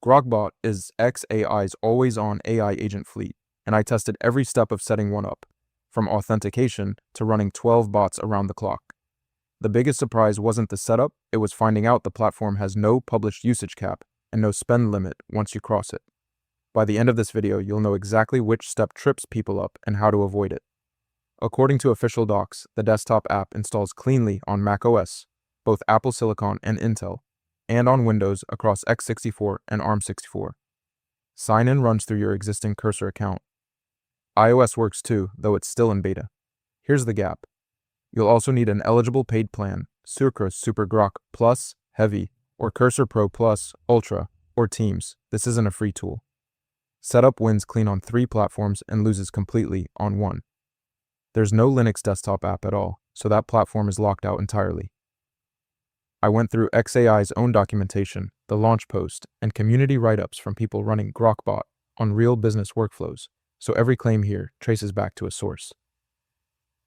Grok Bot is xAI's always-on AI agent fleet, and I tested every step of setting one up, from authentication to running 12 bots around the clock. The biggest surprise wasn't the setup, it was finding out the platform has no published usage cap and no spend limit once you cross it. By the end of this video, you'll know exactly which step trips people up and how to avoid it. According to official docs, the desktop app installs cleanly on macOS, both Apple Silicon and Intel, and on Windows across x64 and ARM64. Sign-in runs through your existing Cursor account. iOS works too, though it's still in beta. Here's the gap. You'll also need an eligible paid plan, Sucrose Super Grok Plus, Heavy, or Cursor Pro Plus, Ultra, or Teams. This isn't a free tool. Setup wins clean on 3 platforms and loses completely on 1. There's no Linux desktop app at all, so that platform is locked out entirely. I went through xAI's own documentation, the launch post, and community write-ups from people running Grok Bot on real business workflows, so every claim here traces back to a source.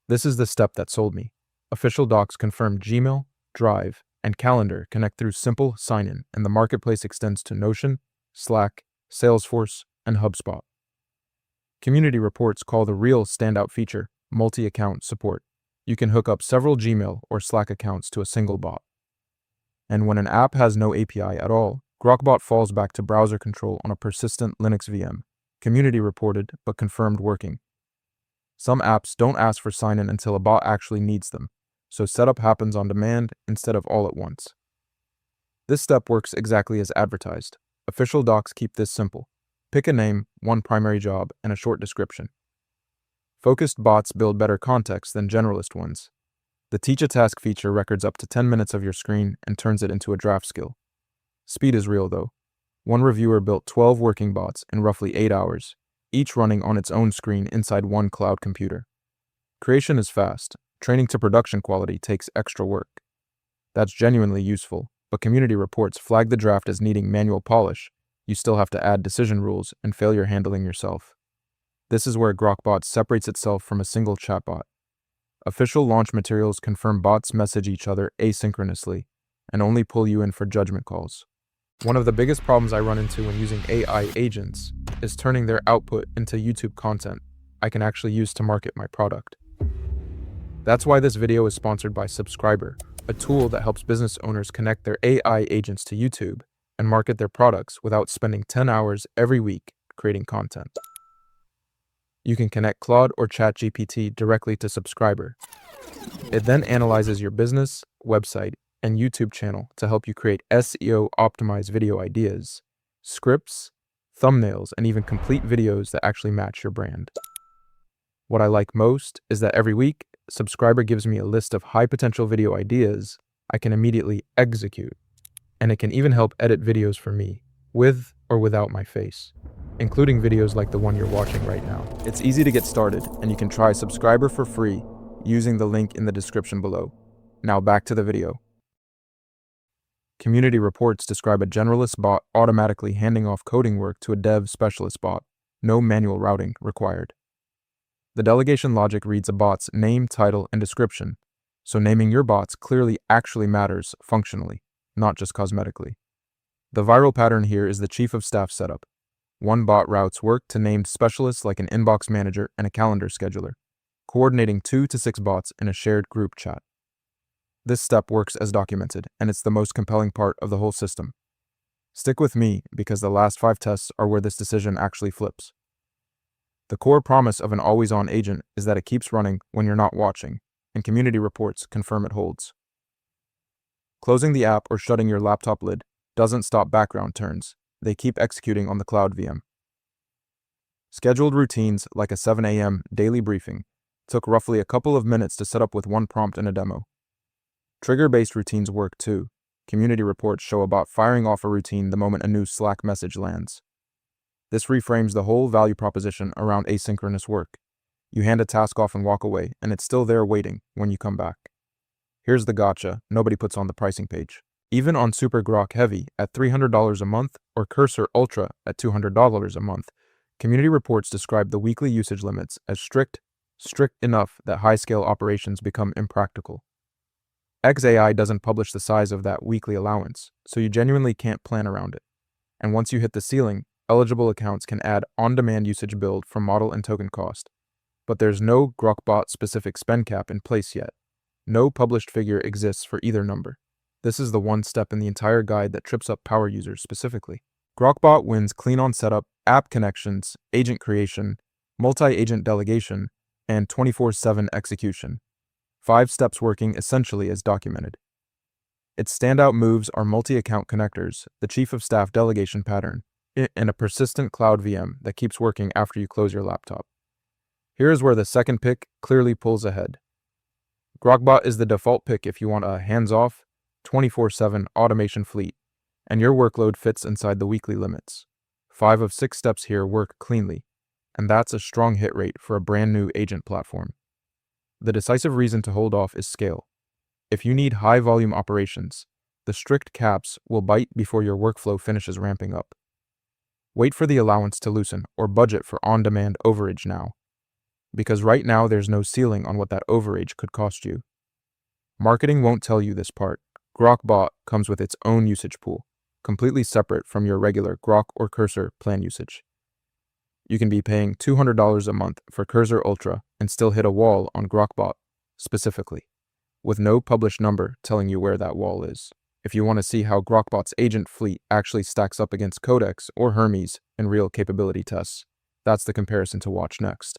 This is the step that sold me. Official docs confirm Gmail, Drive, and Calendar connect through simple sign-in, and the marketplace extends to Notion, Slack, Salesforce, and HubSpot. Community reports call the real standout feature multi-account support. You can hook up several Gmail or Slack accounts to a single bot. And when an app has no API at all, GrokBot falls back to browser control on a persistent Linux VM. Community reported, but confirmed working. Some apps don't ask for sign-in until a bot actually needs them, so setup happens on demand instead of all at once. This step works exactly as advertised. Official docs keep this simple. Pick a name, one primary job, and a short description. Focused bots build better context than generalist ones. The Teach a Task feature records up to 10 minutes of your screen and turns it into a draft skill. Speed is real though. One reviewer built 12 working bots in roughly 8 hours, each running on its own screen inside one cloud computer. Creation is fast. Training to production quality takes extra work. That's genuinely useful, but community reports flag the draft as needing manual polish. You still have to add decision rules and failure handling yourself. This is where GrokBot separates itself from a single chatbot. Official launch materials confirm bots message each other asynchronously and only pull you in for judgment calls. One of the biggest problems I run into when using AI agents is turning their output into YouTube content I can actually use to market my product. That's why this video is sponsored by Subscriber, a tool that helps business owners connect their AI agents to YouTube and market their products without spending 10 hours every week creating content. You can connect Claude or ChatGPT directly to Subscriber. It then analyzes your business, website, and YouTube channel to help you create SEO-optimized video ideas, scripts, thumbnails, and even complete videos that actually match your brand. What I like most is that every week, Subscriber gives me a list of high-potential video ideas I can immediately execute, and it can even help edit videos for me, with or without my face, including videos like the one you're watching right now. It's easy to get started, and you can try Subscriber for free using the link in the description below. Now back to the video. Community reports describe a generalist bot automatically handing off coding work to a dev specialist bot, no manual routing required. The delegation logic reads a bot's name, title, and description, so naming your bots clearly actually matters functionally, not just cosmetically. The viral pattern here is the chief of staff setup. One bot routes work to named specialists like an inbox manager and a calendar scheduler, coordinating 2 to 6 bots in a shared group chat. This step works as documented, and it's the most compelling part of the whole system. Stick with me, because the last 5 tests are where this decision actually flips. The core promise of an always-on agent is that it keeps running when you're not watching, and community reports confirm it holds. Closing the app or shutting your laptop lid doesn't stop background turns. They keep executing on the cloud VM. Scheduled routines like a 7 a.m. daily briefing took roughly a couple of minutes to set up with one prompt and a demo. Trigger-based routines work too. Community reports show a bot firing off a routine the moment a new Slack message lands. This reframes the whole value proposition around asynchronous work. You hand a task off and walk away, and it's still there waiting when you come back. Here's the gotcha nobody puts on the pricing page. Even on Super Grok Heavy at $300 a month or Cursor Ultra at $200 a month, community reports describe the weekly usage limits as strict enough that high-scale operations become impractical. xAI doesn't publish the size of that weekly allowance, so you genuinely can't plan around it. And once you hit the ceiling, eligible accounts can add on-demand usage billed from model and token cost. But there's no Grok Bot specific spend cap in place yet. No published figure exists for either number. This is the one step in the entire guide that trips up power users specifically. Grokbot wins clean on setup, app connections, agent creation, multi-agent delegation, and 24/7 execution. 5 steps working essentially as documented. Its standout moves are multi-account connectors, the chief of staff delegation pattern, and a persistent cloud VM that keeps working after you close your laptop. Here is where the second pick clearly pulls ahead. Grokbot is the default pick if you want a hands-off, 24/7 automation fleet, and your workload fits inside the weekly limits. 5 of 6 steps here work cleanly, and that's a strong hit rate for a brand new agent platform. The decisive reason to hold off is scale. If you need high volume operations, the strict caps will bite before your workflow finishes ramping up. Wait for the allowance to loosen or budget for on-demand overage now, because right now there's no ceiling on what that overage could cost you. Marketing won't tell you this part. Grok Bot comes with its own usage pool, completely separate from your regular Grok or Cursor plan usage. You can be paying $200 a month for Cursor Ultra and still hit a wall on Grok Bot specifically, with no published number telling you where that wall is. If you want to see how Grokbot's agent fleet actually stacks up against Codex or Hermes in real capability tests, that's the comparison to watch next.